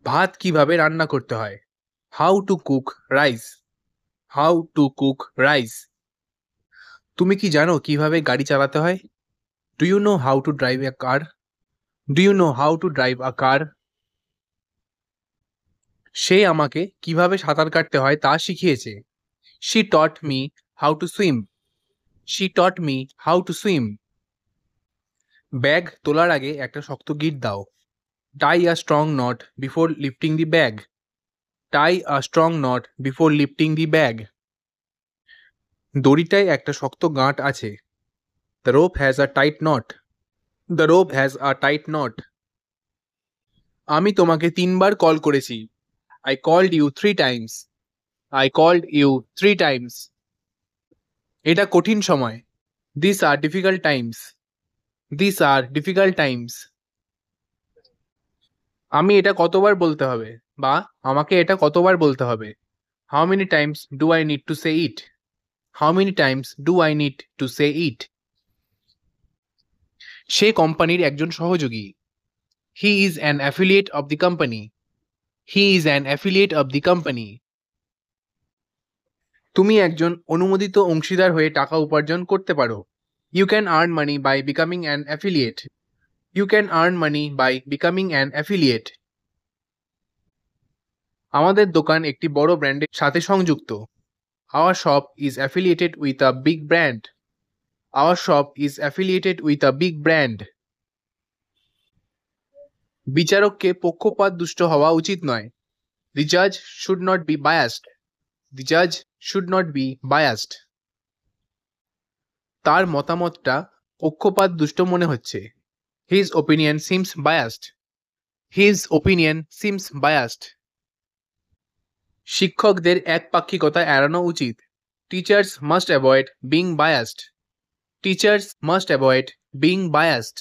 ভাত কিভাবে রান্না করতে হয়? How to cook rice. How to cook rice. তুমি কি জানো কিভাবে গাড়ি চালাতে হয়? Do you know how to drive a car? Do you know how to drive a car? সে আমাকে কিভাবে সাঁতার কাটতে হয় তা শিখিয়েছে। She taught me how to swim. She taught me how to swim. Bag তোলার আগে একটা শক্ত গিঁট দাও। Tie a strong knot before lifting the bag. Tie a strong knot before lifting the bag. দড়িটায় একটা শক্ত গাঁট আছে। The rope has a tight knot. The rope has a tight knot. আমি তোমাকে 3 বার কল করেছি। I called you 3 times. I called you 3 times. এটা কঠিন সময়। This are difficult times. This are difficult times. আমি এটা কতবার বলতে হবে, বা আমাকে এটা কতবার বলতে হবে? How many times do I need to say it? How many times do I need to say it? সে কোম্পানির একজন সহযোগী। He is an affiliate of the company. He is an affiliate of the company. তুমি একজন অনুমোদিত অংশীদার হয়ে টাকা উপার্জন করতে পারো। You can earn money by becoming an affiliate. You can earn money by becoming an affiliate. আমাদের দোকান একটি বড় ব্র্যান্ডের সাথে সংযুক্ত। Our shop is affiliated with a big brand. Our shop is affiliated with a big brand. বিচারককে পক্ষপাত দুষ্ট হওয়া উচিত নয়। দি জাজ should not be biased. The জাজ শুড নট বি বায়াসড। তার মতামতটা পক্ষপাত দুষ্ট মনে হচ্ছে। His opinion seems biased. His opinion seems biased. শিক্ষকদের একপাক্ষিকতা এড়ানো উচিত। Teachers must avoid being biased. Teachers must avoid being biased.